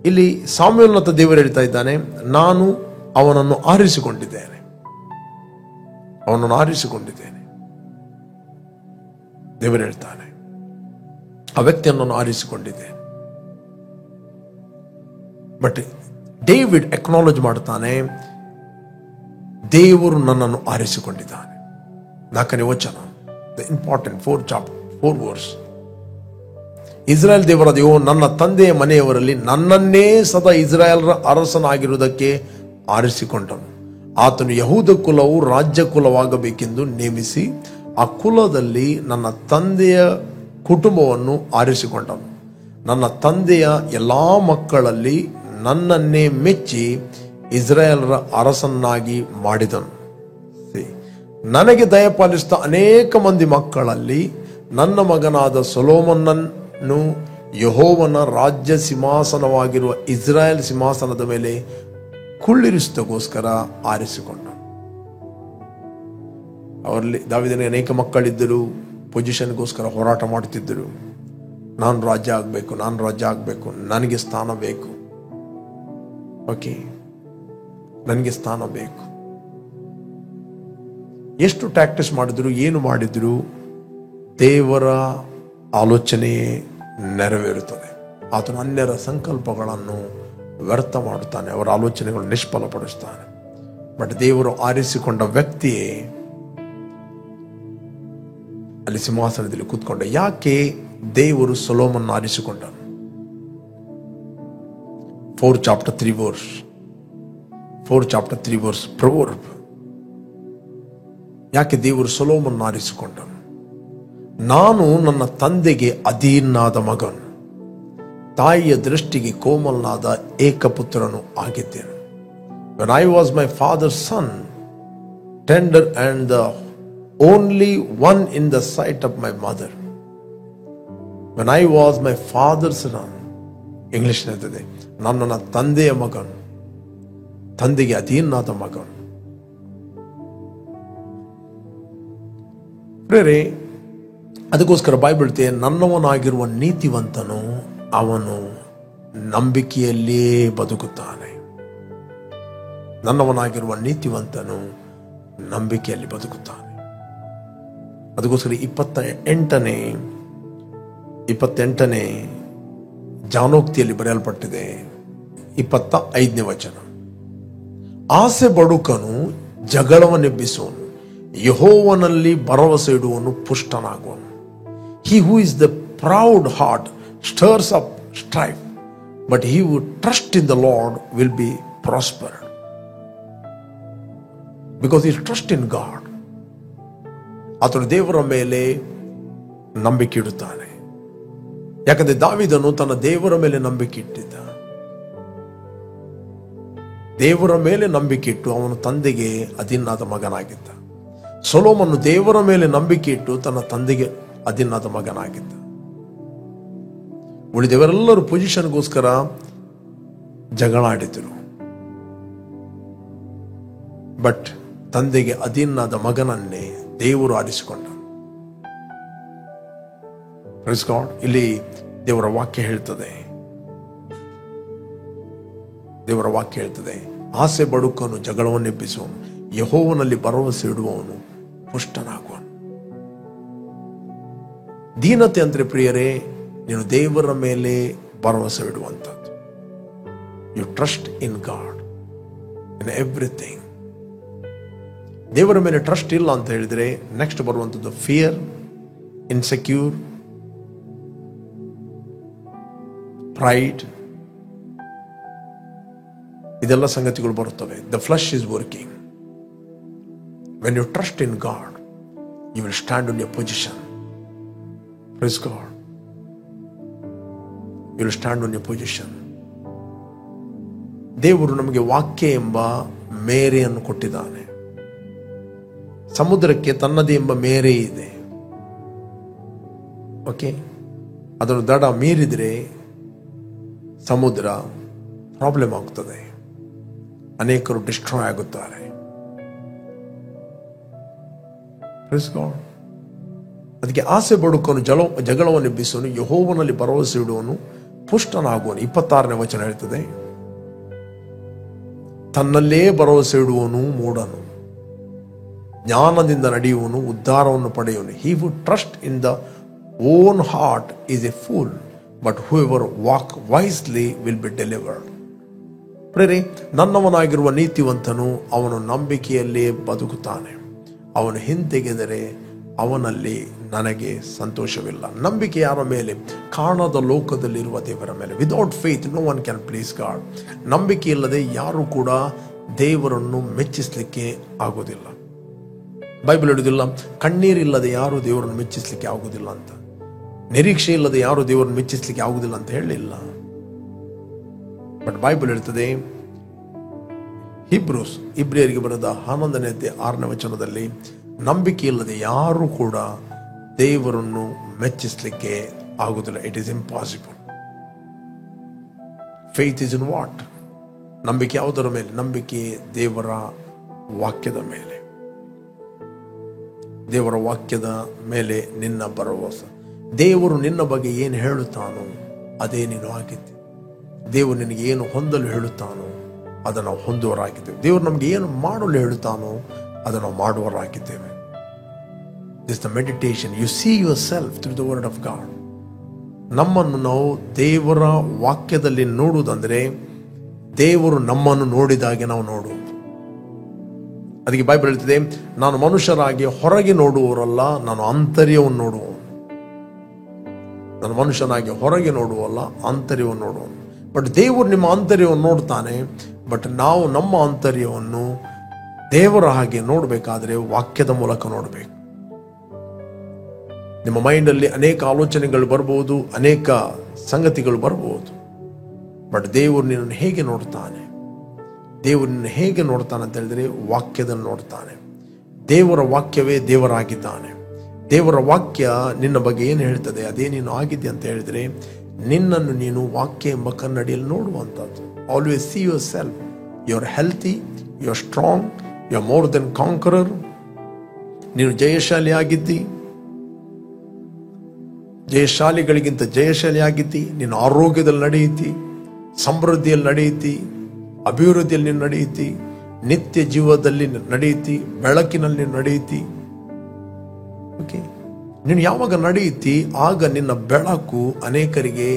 ಇಲ್ಲಿ ಸಾಮ್ಯುಯೇಲನ ದೇವರು ಹೇಳ್ತಾ ಇದ್ದಾನೆ, ನಾನು ಅವನನ್ನು ಆರಿಸಿಕೊಂಡಿದ್ದೇನೆ, ಅವನನ್ನು ಆರಿಸಿಕೊಂಡಿದ್ದೇನೆ. ದೇವರು ಹೇಳ್ತಾನೆ, ಆ ವ್ಯಕ್ತಿಯನ್ನು ಆರಿಸಿಕೊಂಡಿದ್ದೇನೆ. ಬಟ್ ಡೇವಿಡ್ ಅಕ್ನಾಲೇಜ್ ಮಾಡ್ತಾನೆ, ದೇವರು ನನ್ನನ್ನು ಆರಿಸಿಕೊಂಡಿದ್ದಾನೆ. 4ನೇ ವಚನ, ದ ಇಂಪಾರ್ಟೆಂಟ್ 4 ವರ್ಸ್. ಇಸ್ರಾಯೇಲ್ ದೇವರ ದೇವೋ ನನ್ನ ತಂದೆಯ ಮನೆಯವರಲ್ಲಿ ನನ್ನನ್ನೇ ಸದಾ ಇಸ್ರಾಯೇಲರ ಅರಸನಾಗಿರುವುದಕ್ಕೆ ಆರಿಸಿಕೊಂಡನು. ಆತನು ಯಹೂದ ಕುಲವು ರಾಜ್ಯ ಕುಲವಾಗಬೇಕೆಂದು ನೇಮಿಸಿ ಆ ಕುಲದಲ್ಲಿ ನನ್ನ ತಂದೆಯ ಕುಟುಂಬವನ್ನು ಆರಿಸಿಕೊಂಡನು. ನನ್ನ ತಂದೆಯ ಎಲ್ಲ ಮಕ್ಕಳಲ್ಲಿ ನನ್ನನ್ನೇ ಮೆಚ್ಚಿ ಇಸ್ರಾಯೇಲರ ಅರಸನ್ನಾಗಿ ಮಾಡಿದನು. ನನಗೆ ದಯಪಾಲಿಸಿದ ಅನೇಕ ಮಂದಿ ಮಕ್ಕಳಲ್ಲಿ ನನ್ನ ಮಗನಾದ ಸೊಲೊಮೋನನನ್ನು ಯೆಹೋವನ ರಾಜ್ಯ ಸಿಂಹಾಸನವಾಗಿರುವ ಇಸ್ರಾಯೇಲ್ ಸಿಂಹಾಸನದ ಮೇಲೆ ಕುಳ್ಳಿರಿಸಿದಗೋಸ್ಕರ ಆರಿಸಿಕೊಂಡನು. ಅವರಲ್ಲಿ ದಾವೀದನಿಗೆ ಅನೇಕ ಮಕ್ಕಳಿದ್ದರು, ಪೊಸಿಷನ್ಗೋಸ್ಕರ ಹೋರಾಟ ಮಾಡುತ್ತಿದ್ದರು. ನಾನು ರಾಜ್ಯ ಆಗಬೇಕು, ನನಗೆ ಸ್ಥಾನ ಬೇಕು, ಓಕೆ, ನನಗೆ ಸ್ಥಾನ ಬೇಕು. ಎಷ್ಟು ಪ್ರಾಕ್ಟೀಸ್ ಮಾಡಿದ್ರು, ಏನು ಮಾಡಿದ್ರು, ದೇವರ ಆಲೋಚನೆಯೇ ನೆರವೇರುತ್ತದೆ. ಆತನು ಅನ್ಯರ ಸಂಕಲ್ಪಗಳನ್ನು ವ್ಯರ್ಥ ಮಾಡುತ್ತಾನೆ, ಅವರ ಆಲೋಚನೆಗಳನ್ನು ನಿಷ್ಫಲಪಡಿಸ್ತಾನೆ. ಬಟ್ ದೇವರು ಆರಿಸಿಕೊಂಡ ವ್ಯಕ್ತಿಯೇ ಅಲ್ಲಿ ಸಿಂಹಾಸನದಲ್ಲಿ ಕೂತ್ಕೊಂಡ. ಯಾಕೆ ದೇವರು ಸೊಲೊಮೋನನ ಆರಿಸಿಕೊಂಡನು? 4 chapter 3 verse ಪ್ರೊವರ್ಬ್. ಯಾಕೆ ದೇವರು ಸೊಲೊಮೋನನ ಆರಿಸಿಕೊಂಡನು? ನಾನು ನನ್ನ ತಂದೆಗೆ ಅಧೀನಾದ ಮಗನು, ತಾಯಿಯ ದೃಷ್ಟಿಗೆ ಕೋಮಲನಾದ ಏಕಪುತ್ರನು ಆಗಿದ್ದೇನೆ. When I was my father's son, tender and the only one in the sight of my mother. When I was my father's son, English ನಲ್ಲಿ ನಾನು ನನ್ನ ತಂದೆಯ ಮಗನು, ತಂದೆಗೆ ಅಧೀನಾದ ಮಗನು. ಪ್ರೇರೆ, ಅದಕ್ಕೋಸ್ಕರ ಬೈಬಲ್ ಹೇಳ್ತೆ, ನನ್ನವನಾಗಿರುವ ನೀತಿವಂತನು ಅವನು ನಂಬಿಕೆಯಲ್ಲಿಯೇ ಬದುಕುತ್ತಾನೆ. ನನ್ನವನಾಗಿರುವ ನೀತಿವಂತನು ನಂಬಿಕೆಯಲ್ಲಿ ಬದುಕುತ್ತಾನೆ. ಅದಕ್ಕೋಸ್ಕರ 28ನೇ ಜಾನೋಕ್ತಿಯಲ್ಲಿ ಬರೆಯಲ್ಪಟ್ಟಿದೆ, 25ನೇ ವಚನ. ಆಸೆ ಬಡುಕನು ಜಗಳವನ್ನೆಬ್ಬಿಸುವನು, ಯೆಹೋವನಲ್ಲಿ ಭರವಸೆ ಇಡುವನು ಪುಷ್ಟನಾಗುವನು. He who is the proud heart stirs up strife, but he who trusts in the Lord will be prospered. Because he trusts in God. ಆತನು ದೇವರ ಮೇಲೆ ನಂಬಿಕೆ ಇಡುತ್ತಾನೆ. ಯಾಕಂದ್ರೆ ದಾವೀದನು ತನ್ನ ದೇವರ ಮೇಲೆ ನಂಬಿಕೆ ಇಟ್ಟಿದ್ದ. ದೇವರ ಮೇಲೆ ನಂಬಿಕೆ ಇಟ್ಟು ಅವನು ತಂದೆಗೆ ಅಧೀನಾದ ಮಗನಾಗಿದ್ದ. ಸೊಲೊಮೋನನು ದೇವರ ಮೇಲೆ ನಂಬಿಕೆ ಇಟ್ಟು ತನ್ನ ತಂದೆಗೆ ಅಧೀನಾದ ಮಗನಾಗಿದ್ದ. ಉಳಿದವರೆಲ್ಲರೂ ಪೊಸಿಷನ್ಗೋಸ್ಕರ ಜಗಳಾಡಿದರು. ಬಟ್ ತಂದೆಗೆ ಅಧೀನಾದ ಮಗನನ್ನೇ ದೇವರು ಆರಿಸಿಕೊಂಡ. Praise God. ಇಲ್ಲಿ ದೇವರ ವಾಕ್ಯ ಹೇಳ್ತದೆ, ಆಸೆ ಬಡುಕನು ಜಗಳವನ್ನೆಬ್ಬಿಸುವನು, ಯೆಹೋವನಲ್ಲಿ ಭರವಸೆ ಇಡುವವನು ಪುಷ್ಟನಾಗುವನು. ದೀನತೆ ಅಂದ್ರೆ ಪ್ರಿಯರೇ, ನೀನು ದೇವರ ಮೇಲೆ ಭರವಸೆ ಇಡುವಂಥದ್ದು. You trust in God in everything. ದೇವರ ಮೇಲೆ ಟ್ರಸ್ಟ್ ಇಲ್ಲ ಅಂತ ಹೇಳಿದ್ರೆ ನೆಕ್ಸ್ಟ್ ಬರುವಂಥದ್ದು ಫಿಯರ್, ಇನ್ಸೆಕ್ಯೂರ್, ಪ್ರೈಡ್, ಇದೆಲ್ಲ ಸಂಗತಿಗಳು ಬರುತ್ತವೆ. The flesh is working. When you trust in God, you will stand on your position. Praise God. You will stand on your position. ದೇವರು ನಮಗೆ ವಾಕ್ಯ ಎಂಬ ಮೇರೆಯನ್ನು ಕೊಟ್ಟಿದ್ದಾನೆ. ಸಮುದ್ರಕ್ಕೆ ತನ್ನದೇ ಎಂಬ ಮೇರೆ ಇದೆ. ಓಕೆ, ಅದರ ದಡ ಮೀರಿದ್ರೆ ಸಮುದ್ರ ಪ್ರಾಬ್ಲಮ್ ಆಗ್ತದೆ, ಅನೇಕರು ಡಿಸ್ಟ್ರಾಯ್ ಆಗುತ್ತಾರೆ. ಅದಕ್ಕೆ ಆಸೆ ಬಡುಕನು ಜಗಳವನ್ನು ಎಬ್ಬಿಸುವನು, ಯೆಹೋವನಲ್ಲಿ ಭರವಸೆ ಇಡುವನು ಪುಷ್ಟನಾಗುವನು. 26ನೇ ವಚನ ಹೇಳ್ತದೆ, ತನ್ನಲ್ಲೇ ಭರವಸೆ ಇಡುವನು ಮೂಢನು, ಜ್ಞಾನದಿಂದ ನಡೆಯುವನು ಉದ್ಧಾರವನ್ನು ಪಡೆಯುವನು. He who trusts in the own heart is a fool, but whoever walk wisely will be delivered. ಪ್ರೇರೆ, ನನ್ನವನಾಗಿರುವ ನೀತಿವಂತನು ಅವನು ನಂಬಿಕೆಯಲ್ಲೇ ಬದುಕುತ್ತಾನೆ. ಅವನು ಹಿಂತೆಗೆದರೆ ಅವನಲ್ಲಿ ನನಗೆ ಸಂತೋಷವಿಲ್ಲ. ನಂಬಿಕೆ ಯಾರ ಮೇಲೆ? ಕಾಣದ ಲೋಕದಲ್ಲಿರುವ ದೇವರ ಮೇಲೆ. Without faith no one can please God. ನಂಬಿಕೆ ಇಲ್ಲದೆ ಯಾರು ಕೂಡ ದೇವರನ್ನು ಮೆಚ್ಚಿಸಲಿಕ್ಕೆ ಆಗೋದಿಲ್ಲ. ಬೈಬಲ್ ಹೇಳುವುದಿಲ್ಲ ಕಣ್ಣೀರಿಲ್ಲದೆ ಯಾರು ದೇವರನ್ನು ಮೆಚ್ಚಿಸಲಿಕ್ಕೆ ಆಗುವುದಿಲ್ಲ ಅಂತ. ನಿರೀಕ್ಷೆ ಇಲ್ಲದೆ ಯಾರು ದೇವರನ್ನು ಮೆಚ್ಚಿಸಲಿಕ್ಕೆ ಆಗುವುದಿಲ್ಲ ಅಂತ ಹೇಳಲಿಲ್ಲ. ಬಟ್ ಬೈಬಲ್ ಹೇಳ್ತದೆ, ಇಬ್ರಿಯರಿಗೆ ಬರೆದ 11ನೇ ಅಧ್ಯಾಯ 6ನೇ ವಚನದಲ್ಲಿ, ನಂಬಿಕೆ ಇಲ್ಲದೆ ಯಾರು ಕೂಡ ದೇವರನ್ನು ಮೆಚ್ಚಿಸಲಿಕ್ಕೆ ಆಗುವುದಿಲ್ಲ. It is impossible. Faith is in what? ನಂಬಿಕೆ ಯಾವುದರ ಮೇಲೆ? ನಂಬಿಕೆ ದೇವರ ವಾಕ್ಯದ ಮೇಲೆ. ದೇವರ ವಾಕ್ಯದ ಮೇಲೆ ನಿನ್ನ ಭರವಸೆ. ದೇವರು ನಿನ್ನ ಬಗ್ಗೆ ಏನು ಹೇಳುತ್ತಾನೋ ಅದೇ ನೀನು ಆಗಿದ್ದೆ. ದೇವರು ನಿನಗೆ ಏನು ಹೊಂದಲು ಹೇಳುತ್ತಾನೋ ಅದನ್ನು ನಾವು ಹೊಂದುವರಾಗಿದ್ದೇವೆ. ದೇವರು ನಮಗೆ ಏನು ಮಾಡಲು ಹೇಳುತ್ತಾನೋ ಅದನ್ನು ನಾವು ಮಾಡುವರಾಗಿದ್ದೇವೆ. This the meditation. You see yourself through the word of God. ನಮ್ಮನ್ನು ನಾವು ದೇವರ ವಾಕ್ಯದಲ್ಲಿ ನೋಡುವುದಂದರೆ ದೇವರು ನಮ್ಮನ್ನು ನೋಡಿದಾಗೆ ನಾವು ನೋಡುವುದು. ಅದಕ್ಕೆ ಬೈಬಲ್ ಹೇಳ್ತಿದೆ, ನಾನು ಮನುಷ್ಯರಾಗಿ ಹೊರಗೆ ನೋಡುವವರಲ್ಲ, ನಾನು ಆಂತರ್ಯವನ್ನು ನೋಡುವವನು. ನಾನು ಮನುಷ್ಯನಾಗಿ ಹೊರಗೆ ನೋಡುವಲ್ಲ, ಆಂತರ್ಯವನ್ನು ನೋಡುವನು. ಬಟ್ ದೇವರು ನಿಮ್ಮ ಆಂತರ್ಯವನ್ನು ನೋಡ್ತಾನೆ. ಬಟ್ ನಾವು ನಮ್ಮ ಆಂತರ್ಯವನ್ನು ದೇವರ ಹಾಗೆ ನೋಡಬೇಕಾದ್ರೆ ವಾಕ್ಯದ ಮೂಲಕ ನೋಡಬೇಕು. ನಿಮ್ಮ ಮೈಂಡಲ್ಲಿ ಅನೇಕ ಆಲೋಚನೆಗಳು ಬರ್ಬೋದು, ಅನೇಕ ಸಂಗತಿಗಳು ಬರ್ಬೋದು. ಬಟ್ ದೇವರು ನಿನ್ನನ್ನು ಹೇಗೆ ನೋಡ್ತಾನೆ? ದೇವರು ನಿನ್ನ ಹೇಗೆ ನೋಡ್ತಾನೆ ಅಂತ ಹೇಳಿದ್ರೆ ವಾಕ್ಯದಲ್ಲಿ ನೋಡ್ತಾನೆ. ದೇವರ ವಾಕ್ಯವೇ ದೇವರಾಗಿದ್ದಾನೆ. ದೇವರ ವಾಕ್ಯ ನಿನ್ನ ಬಗ್ಗೆ ಏನು ಹೇಳ್ತದೆ ಅದೇ ನೀನು ಆಗಿದ್ದೆ ಅಂತ ಹೇಳಿದ್ರೆ ನಿನ್ನನ್ನು ನೀನು ವಾಕ್ಯ ಎಂಬ ಕನ್ನಡಿಯಲ್ಲಿ ನೋಡುವಂಥದ್ದು. Always see yourself. You are healthy, you are strong, you are more than conqueror. ನೀನು ಜಯಶಾಲಿ ಆಗಿದ್ದಿ, ಜಯಶಾಲಿಗಳಿಗಿಂತ ಜಯಶಾಲಿ ಆಗಿದ್ದಿ. ನೀನು ಆರೋಗ್ಯದಲ್ಲಿ ನಡೆಯುತ್ತಿ, ಸಮೃದ್ಧಿಯಲ್ಲಿ ನಡೆಯುತ್ತಿ, ಅಭಿವೃದ್ಧಿಯಲ್ಲಿ ನೀನು ನಡೆಯುತ್ತಿ, ನಿತ್ಯ ಜೀವದಲ್ಲಿ ನಡೆಯುತ್ತಿ, ಬೆಳಕಿನಲ್ಲಿ ನಡೆಯುತ್ತಿ. ಓಕೆ, ನೀನು ಯಾವಾಗ ನಡೆಯುತ್ತಿ ಆಗ ನಿನ್ನ ಬೆಳಕು ಅನೇಕರಿಗೆ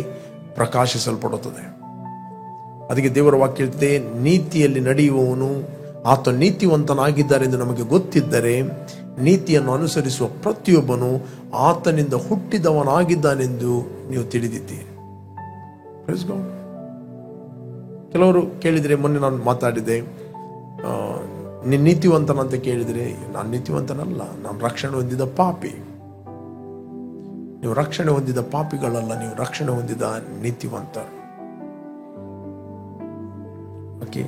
ಪ್ರಕಾಶಿಸಲ್ಪಡುತ್ತದೆ. ಅದಕ್ಕೆ ದೇವರ ವಾಕ್ಯ ಹೇಳ್ತದೆ, ನೀತಿಯಲ್ಲಿ ನಡೆಯುವವನು ಆತ ನೀತಿವಂತನಾಗಿದ್ದಾರೆ ಎಂದು ನಮಗೆ ಗೊತ್ತಿದ್ದರೆ ನೀತಿಯನ್ನು ಅನುಸರಿಸುವ ಪ್ರತಿಯೊಬ್ಬನು ಆತನಿಂದ ಹುಟ್ಟಿದವನಾಗಿದ್ದಾನೆಂದು ನೀವು ತಿಳಿದಿದ್ದೀರಿ. ಕೆಲವರು ಕೇಳಿದರೆ, ಮೊನ್ನೆ ನಾನು ಮಾತಾಡಿದೆ, ನೀನು ನೀತಿವಂತನಂತ ಕೇಳಿದರೆ, ನಾನು ನೀತಿವಂತನಲ್ಲ, ನಾನು ರಕ್ಷಣೆ ಹೊಂದಿದ ಪಾಪಿ. ನೀವು ರಕ್ಷಣೆ ಹೊಂದಿದ ಪಾಪಿಗಳಲ್ಲ, ನೀವು ರಕ್ಷಣೆ ಹೊಂದಿದ ನೀತಿವಂತರು. ಓಕೆ,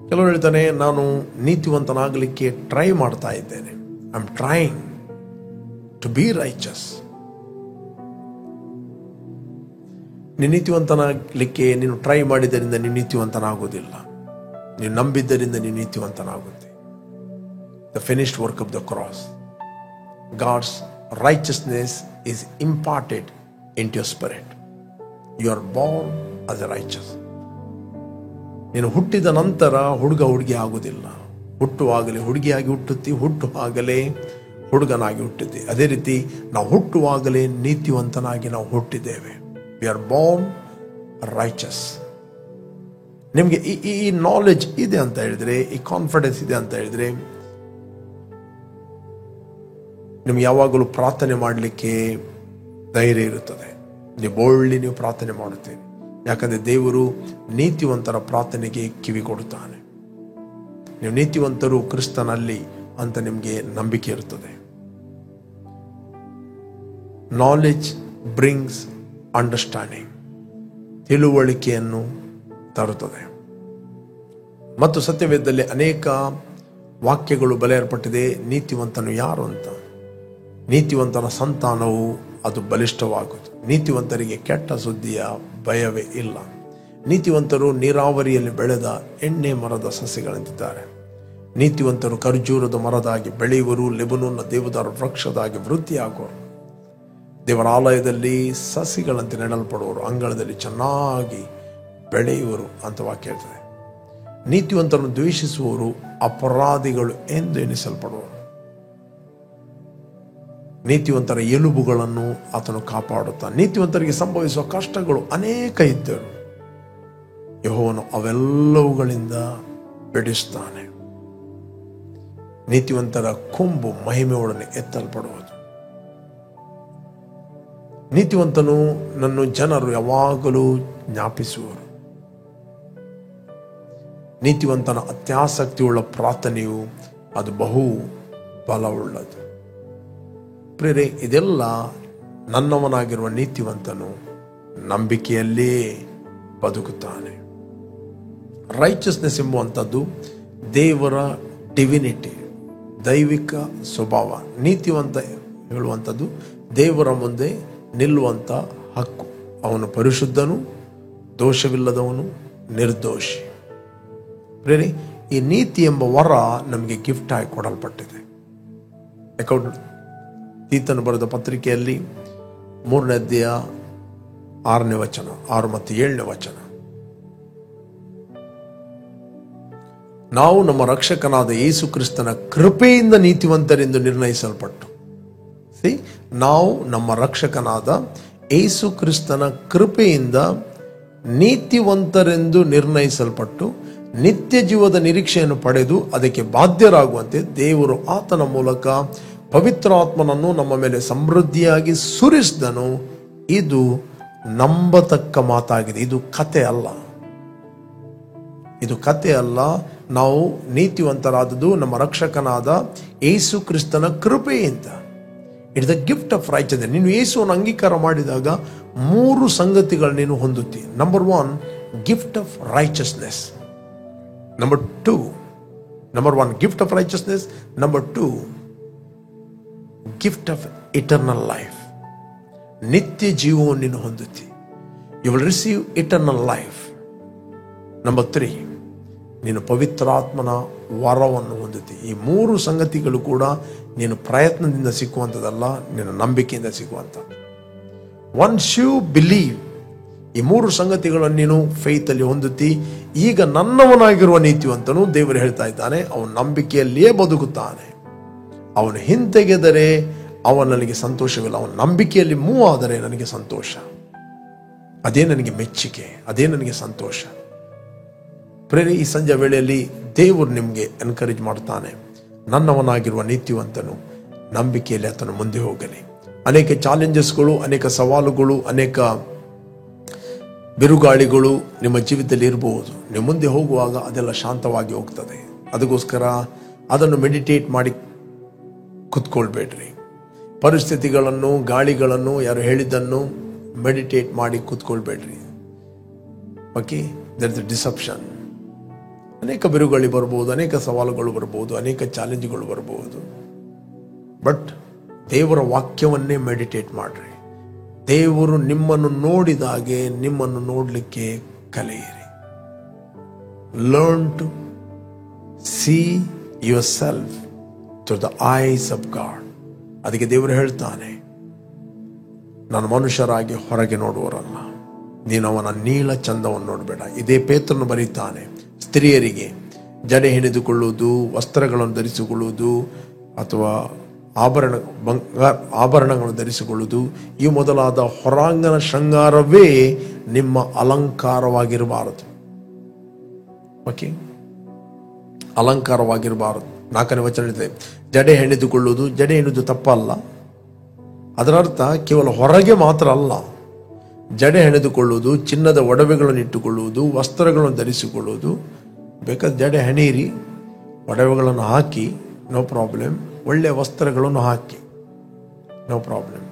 ಕೆಲವರು ಹೇಳ್ತಾನೆ, ನಾನು ನೀತಿವಂತನಾಗಲಿಕ್ಕೆ ಟ್ರೈ ಮಾಡ್ತಾ ಇದ್ದೇನೆ. I am trying to be righteous. ನೀನು ನೀತಿವಂತನಾಗಲಿಕ್ಕೆ ನೀನು ಟ್ರೈ ಮಾಡಿದ್ದರಿಂದ ನೀನು ನೀತಿವಂತನಾಗುವುದಿಲ್ಲ. ನೀನು ನಂಬಿದ್ದರಿಂದ ನೀನು ನೀತಿವಂತನಾಗುತ್ತೆ. The finished work of the cross. God's righteousness is imparted into your spirit. You are born as a righteous. ನೀನು ಹುಟ್ಟಿದ ನಂತರ ಹುಡುಗಿ ಆಗುವುದಿಲ್ಲ. ಹುಟ್ಟುವಾಗಲೇ ಹುಡುಗಿಯಾಗಿ ಹುಟ್ಟುತ್ತಿ, ಹುಟ್ಟುವಾಗಲೇ ಹುಡುಗನಾಗಿ ಹುಟ್ಟಿದ್ದೆ. ಅದೇ ರೀತಿ ನಾವು ಹುಟ್ಟುವಾಗಲೇ ನೀತಿವಂತನಾಗಿ ನಾವು ಹುಟ್ಟಿದ್ದೇವೆ. We are born righteous. ನಿಮಗೆ ಈ ನಾಲೆಜ್ ಇದೆ ಅಂತ ಹೇಳಿದ್ರೆ, ಈ ಕಾನ್ಫಿಡೆನ್ಸ್ ಇದೆ ಅಂತ ಹೇಳಿದ್ರೆ, ನಿಮ್ಗೆ ಯಾವಾಗಲೂ ಪ್ರಾರ್ಥನೆ ಮಾಡಲಿಕ್ಕೆ ಧೈರ್ಯ ಇರುತ್ತದೆ. ನೀವು ಬೋಲ್ಡ್ಲಿ ನೀವು ಪ್ರಾರ್ಥನೆ ಮಾಡುತ್ತೀರಿ. ಯಾಕಂದರೆ ದೇವರು ನೀತಿವಂತರ ಪ್ರಾರ್ಥನೆಗೆ ಕಿವಿ ಕೊಡುತ್ತಾನೆ. ನೀವು ನೀತಿವಂತರು ಕ್ರಿಸ್ತನಲ್ಲಿ ಅಂತ ನಿಮಗೆ ನಂಬಿಕೆ ಇರುತ್ತದೆ. Knowledge brings understanding. ತಿಳುವಳಿಕೆಯನ್ನು ತರುತ್ತದೆ. ಮತ್ತು ಸತ್ಯವೇದದಲ್ಲಿ ಅನೇಕ ವಾಕ್ಯಗಳು ಬರೆಯಲ್ಪಟ್ಟಿದೆ. ನೀತಿವಂತನು ಯಾರು ಅಂತ. ನೀತಿವಂತನ ಸಂತಾನವು ಅದು ಬಲಿಷ್ಠವಾಗುವುದು. ನೀತಿವಂತರಿಗೆ ಕೆಟ್ಟ ಸುದ್ದಿಯ ಭಯವೇ ಇಲ್ಲ. ನೀತಿವಂತರು ನೀರಾವರಿಯಲ್ಲಿ ಬೆಳೆದ ಎಣ್ಣೆ ಮರದ ಸಸ್ಯಗಳಂತಿದ್ದಾರೆ. ನೀತಿವಂತರು ಖರ್ಜೂರದ ಮರದಾಗಿ ಬೆಳೆಯುವರು, ಲೆಬನೋನ್ನ ದೇವದಾರು ವೃಕ್ಷದಾಗಿ ವೃದ್ಧಿಯಾಗುವರು. ದೇವರ ಆಲಯದಲ್ಲಿ ಸಸಿಗಳಂತೆ ನೆಡಲ್ಪಡುವರು, ಅಂಗಳದಲ್ಲಿ ಚೆನ್ನಾಗಿ ಬೆಳೆಯುವರು ಅಂತ ವಾಕ್ಯ ಹೇಳ್ತದೆ. ನೀತಿವಂತರನ್ನು ದ್ವೇಷಿಸುವವರು ಅಪರಾಧಿಗಳು ಎಂದು ಎನಿಸಲ್ಪಡುವರು. ನೀತಿವಂತರ ಎಲುಬುಗಳನ್ನು ಆತನು ಕಾಪಾಡುತ್ತಾನೆ. ನೀತಿವಂತರಿಗೆ ಸಂಭವಿಸುವ ಕಷ್ಟಗಳು ಅನೇಕ ಇದ್ದರು. ಯೆಹೋವನು ಅವೆಲ್ಲವುಗಳಿಂದ ಬಿಡಿಸ್ತಾನೆ. ನೀತಿವಂತರ ಕೊಂಬು ಮಹಿಮೆಯೊಡನೆ ಎತ್ತಲ್ಪಡುವುದು. ನೀತಿವಂತನು ನನ್ನ ಜನರು ಯಾವಾಗಲೂ ಜ್ಞಾಪಿಸುವರು. ನೀತಿವಂತನ ಅತ್ಯಾಸಕ್ತಿಯುಳ್ಳ ಪ್ರಾರ್ಥನೆಯು ಅದು ಬಹು ಬಲವುಳ್ಳದು. ಪ್ರಿಯರೇ, ಇದೆಲ್ಲ ನನ್ನವನಾಗಿರುವ ನೀತಿವಂತನು ನಂಬಿಕೆಯಲ್ಲೇ ಬದುಕುತ್ತಾನೆ. ರೈಚಸ್ನೆಸ್ ಎಂಬುವಂಥದ್ದು ದೇವರ ಡಿವಿನಿಟಿ, ದೈವಿಕ ಸ್ವಭಾವ. ನೀತಿವಂತ ಹೇಳುವಂಥದ್ದು ದೇವರ ಮುಂದೆ ನಿಲ್ಲುವಂಥ ಹಕ್ಕು. ಅವನು ಪರಿಶುದ್ಧನು, ದೋಷವಿಲ್ಲದವನು, ನಿರ್ದೋಷಿ. ಪ್ರೇರಿ, ಈ ನೀತಿ ಎಂಬ ವರ ನಮಗೆ ಗಿಫ್ಟ್ ಆಗಿ ಕೊಡಲ್ಪಟ್ಟಿದೆ. ತೀತನು ಬರೆದ ಪತ್ರಿಕೆಯಲ್ಲಿ 3ನೇ ಅಧ್ಯಾಯ 6ನೇ ವಚನ, 6 ಮತ್ತು 7ನೇ ವಚನ, ನಾವು ನಮ್ಮ ರಕ್ಷಕನಾದ ಯೇಸು ಕ್ರಿಸ್ತನ ಕೃಪೆಯಿಂದ ನೀತಿವಂತರೆಂದು ನಿರ್ಣಯಿಸಲ್ಪಟ್ಟು. ನಾವು ನಮ್ಮ ರಕ್ಷಕನಾದ ಯೇಸು ಕ್ರಿಸ್ತನ ಕೃಪೆಯಿಂದ ನೀತಿವಂತರೆಂದು ನಿರ್ಣಯಿಸಲ್ಪಟ್ಟು ನಿತ್ಯ ಜೀವದ ನಿರೀಕ್ಷೆಯನ್ನು ಪಡೆದು ಅದಕ್ಕೆ ಬಾಧ್ಯರಾಗುವಂತೆ ದೇವರು ಆತನ ಮೂಲಕ ಪವಿತ್ರಾತ್ಮನನ್ನು ನಮ್ಮ ಮೇಲೆ ಸಮೃದ್ಧಿಯಾಗಿ ಸುರಿಸಿದನು. ಇದು ನಂಬತಕ್ಕ ಮಾತಾಗಿದೆ. ಇದು ಕತೆ ಅಲ್ಲ, ಇದು ಕತೆ ಅಲ್ಲ. ನಾವು ನೀತಿವಂತರಾದದ್ದು ನಮ್ಮ ರಕ್ಷಕನಾದ ಯೇಸು ಕ್ರಿಸ್ತನ ಕೃಪೆಯಿಂದ. It the gift of righteousness. ನೀನು ಯೇಸುವನ್ನು ಅಂಗೀಕಾರ ಮಾಡಿದಾಗ 3 ಸಂಗತಿಗಳು ನೀನು ಹೊಂದುತ್ತಿ. Number 1, gift of righteousness. Number 1, gift of righteousness. Number 2, gift of eternal life. ನಿತ್ಯ ಜೀವವನ್ನು ನೀನು ಹೊಂದುತ್ತಿ. You will receive eternal life. Number 3, ನೀನು ಪವಿತ್ರಾತ್ಮನ ವರವನ್ನು ಹೊಂದುತ್ತಿ. ಈ 3 ಸಂಗತಿಗಳು ಕೂಡ ನೀನು ಪ್ರಯತ್ನದಿಂದ ಸಿಕ್ಕುವಂಥದ್ದಲ್ಲ, ನಿನ್ನ ನಂಬಿಕೆಯಿಂದ ಸಿಕ್ಕುವಂಥ. ಒನ್ಸ್ ಯು ಬಿಲೀವ್, ಈ 3 ಸಂಗತಿಗಳನ್ನು ನೀನು ಫೇತ್ ಅಲ್ಲಿ ಹೊಂದುತ್ತಿ. ಈಗ ನನ್ನವನಾಗಿರುವ ನೀತಿವಂತನು, ದೇವರು ಹೇಳ್ತಾ ಇದ್ದಾನೆ, ಅವನು ನಂಬಿಕೆಯಲ್ಲಿಯೇ ಬದುಕುತ್ತಾನೆ. ಅವನು ಹಿಂತೆಗೆದರೆ ನನಗೆ ಸಂತೋಷವಿಲ್ಲ. ಅವನ ನಂಬಿಕೆಯಲ್ಲಿ ಮೂವ್ ಆದರೆ ನನಗೆ ಸಂತೋಷ. ಅದೇ ನನಗೆ ಮೆಚ್ಚುಗೆ, ಅದೇ ನನಗೆ ಸಂತೋಷ. ಪ್ರೇರೆ, ಈ ಸಂಜೆ ವೇಳೆಯಲ್ಲಿ ದೇವರು ನಿಮಗೆ ಎನ್ಕರೇಜ್ ಮಾಡ್ತಾನೆ. ನನ್ನವನಾಗಿರುವ ನೀತಿವಂತನು ನಂಬಿಕೆಯಲ್ಲಿ ಆತನು ಮುಂದೆ ಹೋಗಲಿ. ಅನೇಕ ಚಾಲೆಂಜಸ್ಗಳು, ಅನೇಕ ಸವಾಲುಗಳು, ಅನೇಕ ಬಿರುಗಾಳಿಗಳು ನಿಮ್ಮ ಜೀವಿತದಲ್ಲಿ ಇರಬಹುದು. ನೀವು ಮುಂದೆ ಹೋಗುವಾಗ ಅದೆಲ್ಲ ಶಾಂತವಾಗಿ ಹೋಗ್ತದೆ. ಅದಕ್ಕೋಸ್ಕರ ಅದನ್ನು ಮೆಡಿಟೇಟ್ ಮಾಡಿ ಕುತ್ಕೊಳ್ಬೇಡ್ರಿ. ಪರಿಸ್ಥಿತಿಗಳನ್ನು, ಗಾಳಿಗಳನ್ನು, ಯಾರು ಹೇಳಿದ್ದನ್ನು ಮೆಡಿಟೇಟ್ ಮಾಡಿ ಕೂತ್ಕೊಳ್ಬೇಡ್ರಿ. Okay, there is deception. ಅನೇಕ ಬಿರುಗಾಳಿ ಬರ್ಬೋದು, ಅನೇಕ ಸವಾಲುಗಳು ಬರ್ಬೋದು, ಅನೇಕ ಚಾಲೆಂಜ್ಗಳು ಬರ್ಬೋದು. ಬಟ್ ದೇವರ ವಾಕ್ಯವನ್ನೇ ಮೆಡಿಟೇಟ್ ಮಾಡ್ರಿ. ದೇವರು ನಿಮ್ಮನ್ನು ನೋಡಿದಾಗೆ ನಿಮ್ಮನ್ನು ನೋಡಲಿಕ್ಕೆ ಕಲಿಯಿರಿ. Learn to see yourself through the eyes of God. ಅದಕ್ಕೆ ದೇವರು ಹೇಳ್ತಾನೆ, ನಾನು ಮನುಷ್ಯರಾಗಿ ಹೊರಗೆ ನೋಡುವರಲ್ಲ, ನೀನು ಅವನ ನೀಳ ಚಂದವನ್ನು ನೋಡಬೇಡ. ಇದೇ ಪೇತ್ರನು ಬರೀತಾನೆ, ಸ್ತ್ರೀಯರಿಗೆ ಜಡೆ ಹೆಣೆದುಕೊಳ್ಳುವುದು, ವಸ್ತ್ರಗಳನ್ನು ಧರಿಸಿಕೊಳ್ಳುವುದು ಅಥವಾ ಆಭರಣಗಳನ್ನು ಧರಿಸಿಕೊಳ್ಳುವುದು, ಈ ಮೊದಲಾದ ಹೊರಾಂಗಣ ಶೃಂಗಾರವೇ ನಿಮ್ಮ ಅಲಂಕಾರವಾಗಿರಬಾರದು. ಓಕೆ, ಅಲಂಕಾರವಾಗಿರಬಾರದು. 4ನೇ ವಚನ ಇದೆ, ಜಡೆ ಹೆಣೆದುಕೊಳ್ಳುವುದು. ಜಡೆ ಹೆಣೆದು ತಪ್ಪಲ್ಲ, ಅದರ ಅರ್ಥ ಕೇವಲ ಹೊರಗೆ ಮಾತ್ರ ಅಲ್ಲ. ಜಡೆ ಹೆಣೆದುಕೊಳ್ಳುವುದು, ಚಿನ್ನದ ಒಡವೆಗಳನ್ನು ಇಟ್ಟುಕೊಳ್ಳುವುದು, ವಸ್ತ್ರಗಳನ್ನು ಧರಿಸಿಕೊಳ್ಳುವುದು. ಬೇಕಾದ್ರೆ ಜಡೆ ಹೆಣೀರಿ, ಒಡವೆಗಳನ್ನು ಹಾಕಿ, ನೋ ಪ್ರಾಬ್ಲಮ್. ಒಳ್ಳೆಯ ವಸ್ತ್ರಗಳನ್ನು ಹಾಕಿ, ನೋ ಪ್ರಾಬ್ಲಮ್.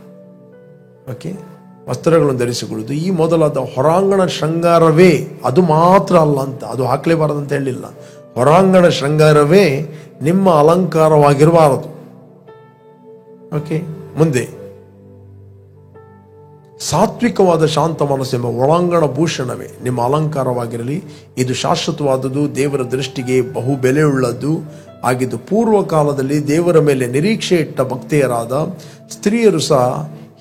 ಓಕೆ, ವಸ್ತ್ರಗಳನ್ನು ಧರಿಸಿಕೊಳ್ಳುವುದು. ಈ ಮೊದಲಾದ ಹೊರಾಂಗಣ ಶೃಂಗಾರವೇ, ಅದು ಮಾತ್ರ ಅಲ್ಲ ಅಂತ, ಅದು ಹಾಕಲೇಬಾರದಂತ ಹೇಳಿಲ್ಲ. ಹೊರಾಂಗಣ ಶೃಂಗಾರವೇ ನಿಮ್ಮ ಅಲಂಕಾರವಾಗಿರಬಾರದು. ಓಕೆ, ಮುಂದೆ ಸಾತ್ವಿಕವಾದ ಶಾಂತ ಮನಸ್ಸೆಂಬ ಒಳಾಂಗಣ ಭೂಷಣವೇ ನಿಮ್ಮ ಅಲಂಕಾರವಾಗಿರಲಿ. ಇದು ಶಾಶ್ವತವಾದದ್ದು, ದೇವರ ದೃಷ್ಟಿಗೆ ಬಹು ಬೆಲೆಯುಳ್ಳದ್ದು ಆಗಿದ್ದು, ಪೂರ್ವ ಕಾಲದಲ್ಲಿ ದೇವರ ಮೇಲೆ ನಿರೀಕ್ಷೆ ಇಟ್ಟ ಭಕ್ತೆಯರಾದ ಸ್ತ್ರೀಯರು ಸಹ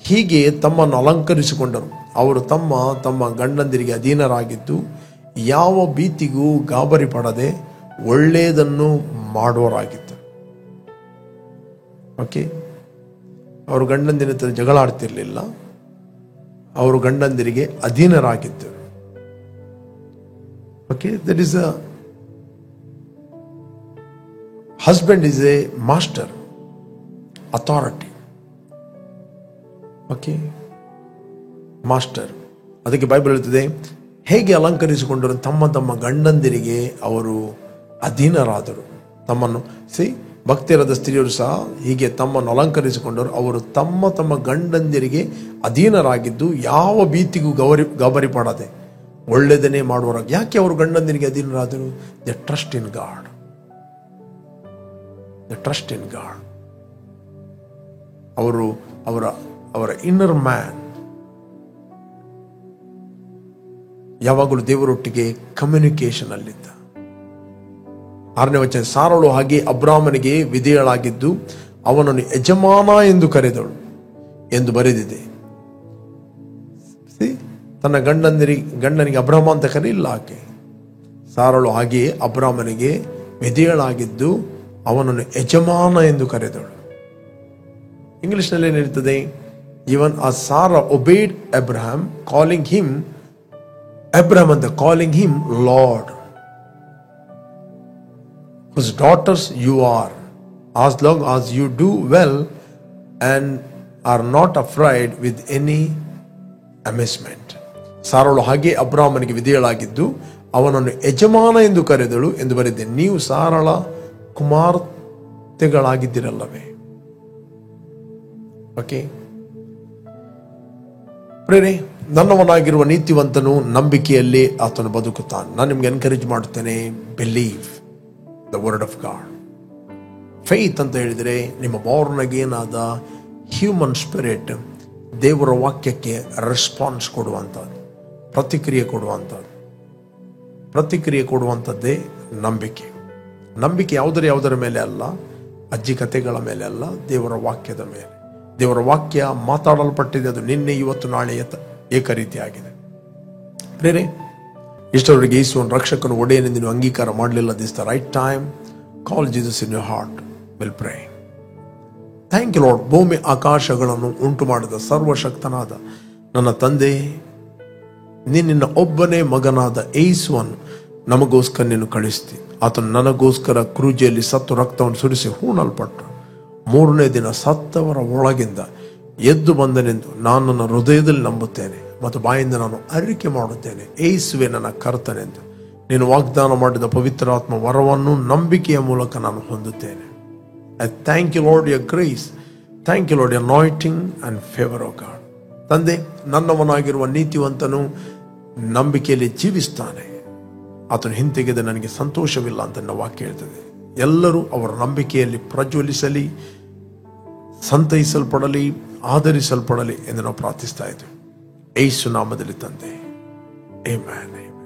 ಹೀಗೆ ತಮ್ಮನ್ನು ಅಲಂಕರಿಸಿಕೊಂಡರು. ಅವರು ತಮ್ಮ ತಮ್ಮ ಗಂಡಂದಿರಿಗೆ ಅಧೀನರಾಗಿದ್ದು, ಯಾವ ಭೀತಿಗೂ ಗಾಬರಿ ಪಡದೆ ಒಳ್ಳೆಯದನ್ನು ಮಾಡುವರಾಗಿದ್ದರು. ಓಕೆ, ಅವರು ಗಂಡಂದಿರ ಹತ್ರ ಜಗಳ ಆಡ್ತಿರ್ಲಿಲ್ಲ, ಅವರು ಗಂಡಂದಿರಿಗೆ ಅಧೀನರಾಗಿದ್ದರು. Okay, there is a husband is a master, authority. Okay, master. ಅದಕ್ಕೆ ಬೈಬಲ್ ಹೇಳ್ತದೆ, ಹೇಗೆ ಅಲಂಕರಿಸಿಕೊಂಡರು ತಮ್ಮ ತಮ್ಮ ಗಂಡಂದಿರಿಗೆ ಅವರು ಅಧೀನರಾದರು. ತಮ್ಮನ್ನು ಭಕ್ತಿರದ ಸ್ತ್ರೀಯರು ಸಹ ಹೀಗೆ ತಮ್ಮನ್ನು ಅಲಂಕರಿಸಿಕೊಂಡರು. ಅವರು ತಮ್ಮ ತಮ್ಮ ಗಂಡಂದಿರಿಗೆ ಅಧೀನರಾಗಿದ್ದು ಯಾವ ಭೀತಿಗೂ ಗಾಬರಿ ಪಡದೆ ಒಳ್ಳೆಯದನ್ನೇ ಮಾಡುವರಾಗ. ಯಾಕೆ ಅವರು ಗಂಡಂದಿರಿಗೆ ಅಧೀನರಾದರು? The trust in God. The trust in God. ಅವರು ಅವರ ಇನ್ನರ್ ಮ್ಯಾನ್ ಯಾವಾಗಲೂ ದೇವರೊಟ್ಟಿಗೆ ಕಮ್ಯುನಿಕೇಶನ್ ಅಲ್ಲಿದ್ದ. 6ನೇ ವಚನ, ಸಾರಳು ಹಾಗೆ ಅಬ್ರಾಮನಿಗೆ ವಿಧೇಯಳಾಗಿದ್ದು ಅವನನ್ನು ಯಜಮಾನ ಎಂದು ಕರೆದಳು ಎಂದು ಬರೆದಿದೆ. ತನ್ನ ಗಂಡನಿಗೆ ಅಬ್ರಾಮ ಅಂತ ಕರೆಯಿಲ್ಲ ಆಕೆ. ಸಾರಳು ಹಾಗೆಯೇ ಅಬ್ರಾಮನಿಗೆ ವಿಧೇಯಳಾಗಿದ್ದು ಅವನನ್ನು ಯಜಮಾನ ಎಂದು ಕರೆದಳು. ಇಂಗ್ಲಿಷ್ನಲ್ಲಿ ಏನಿರ್ತದೆ? ಇವನ್ ಆ ಸಾರ obeyed Abraham, calling him Abraham and calling him Lord, whose daughters you are, as long as you do well and are not afraid with any amazement. ಸಾರಳು ಹಾಗೆ ಅಬ್ರಾಮನಿಗೆ ವಿಧೇಯಳಾಗಿದ್ದು ಅವನನ್ನು ಯಜಮಾನ ಎಂದು ಕರೆದಳು ಎಂದು ಬರೆದಿದೆ. ನೀವು ಸಾರಳ ಕುಮಾರ್ತೆಗಳಾಗಿದ್ದಿರಲ್ಲವೇ? ಓಕೆ ಪ್ರೇರೆ, ನನ್ನವನಾಗಿರುವ ನೀತಿವಂತನು ನಂಬಿಕೆಯಲ್ಲಿ ಆತನು ಬದುಕುತ್ತಾನೆ. ನಾನು ನಿಮ್ಗೆ ಎನ್ಕರೇಜ್ ಮಾಡುತ್ತೇನೆ, believe the word of god. Faith ಅಂತ ಹೇಳಿದರೆ ನಿಮ್ಮ ಬಾರ್ನ್ ಅಗೇನ್ ಆದ ಹ್ಯೂಮನ್ ಸ್ಪಿರಿಟ್ ದೇವರ ವಾಕ್ಯಕ್ಕೆ ರೆಸ್ಪಾನ್ಸ್ ಕೊಡುವಂಥದ್ದು, ಪ್ರತಿಕ್ರಿಯೆ ಕೊಡುವಂಥದ್ದೇ ನಂಬಿಕೆ. ನಂಬಿಕೆ ಯಾವುದರ ಮೇಲೆ ಅಲ್ಲ, ಅಜ್ಜಿ ಕಥೆಗಳ ಮೇಲೆ ಅಲ್ಲ, ದೇವರ ವಾಕ್ಯದ ಮೇಲೆ. ದೇವರ ವಾಕ್ಯ ಮಾತಾಡಲ್ಪಟ್ಟಿದೆ, ಅದು ನಿನ್ನೆ ಇವತ್ತು ನಾಳೆ ಏಕರೀತಿಯಾಗಿದೆ. ಬೇರೆ ಇಷ್ಟರವರೆಗೆ ಯೇಸುವನ್ನು ರಕ್ಷಕನು ಒಡೆಯನೆಂದು ನೀವು ಅಂಗೀಕಾರ ಮಾಡಲಿಲ್ಲ, this the right time. Call Jesus in your heart. Will pray. Thank you Lord. ಭೂಮಿ ಆಕಾಶಗಳನ್ನು ಉಂಟು ಮಾಡಿದ ಸರ್ವಶಕ್ತನಾದ ನನ್ನ ತಂದೆ, ನಿನ್ನ ಒಬ್ಬನೇ ಮಗನಾದ ಯೇಸುವನ್ನು ನಮಗೋಸ್ಕರ ನೀನು ಕಳಿಸ್ತಿ. ಆತನು ನನಗೋಸ್ಕರ ಕ್ರೂಜೆಯಲ್ಲಿ ಸತ್ತು ರಕ್ತವನ್ನು ಸುರಿಸಿ ಹೂಣಲ್ಪಟ್ಟು 3ನೇ ದಿನ ಸತ್ತವರ ಒಳಗಿಂದ ಎದ್ದು ಬಂದನೆಂದು ನಾನು ನನ್ನ ಹೃದಯದಲ್ಲಿ ನಂಬುತ್ತೇನೆ ಮತ್ತು ಬಾಯಿಂದ ನಾನು ಅರಿಕೆ ಮಾಡುತ್ತೇನೆ. ಯೇಸುವೆ ನನ್ನ ಕರ್ತನೆಂದು ನೀನು ವಾಗ್ದಾನ ಮಾಡಿದ ಪವಿತ್ರಾತ್ಮ ವರವನ್ನು ನಂಬಿಕೆಯ ಮೂಲಕ ನಾನು ಹೊಂದುತ್ತೇನೆ. I thank you Lord your grace. Thank you Lord your anointing and favour of God. ತಂದೆ, ನನ್ನವನಾಗಿರುವ ನೀತಿವಂತನು ನಂಬಿಕೆಯಲ್ಲಿ ಜೀವಿಸ್ತಾನೆ, ಆತನು ಹಿಂತೆಗೆದ ನನಗೆ ಸಂತೋಷವಿಲ್ಲ ಅಂತ ನನ್ನ ವಾಕ್ಯ ಹೇಳ್ತದೆ. ಎಲ್ಲರೂ ಅವರ ನಂಬಿಕೆಯಲ್ಲಿ ಪ್ರಜ್ವಲಿಸಲಿ, ಸಂತೈಸಲ್ಪಡಲಿ, ಆಧರಿಸಲ್ಪಡಲಿ ಎಂದು ನಾವು ಪ್ರಾರ್ಥಿಸ್ತಾ ಇದ್ದೇವೆ. ಯೇಸು ನಾಮದಲ್ಲಿ ತಂದೆ, ಆಮೆನ್.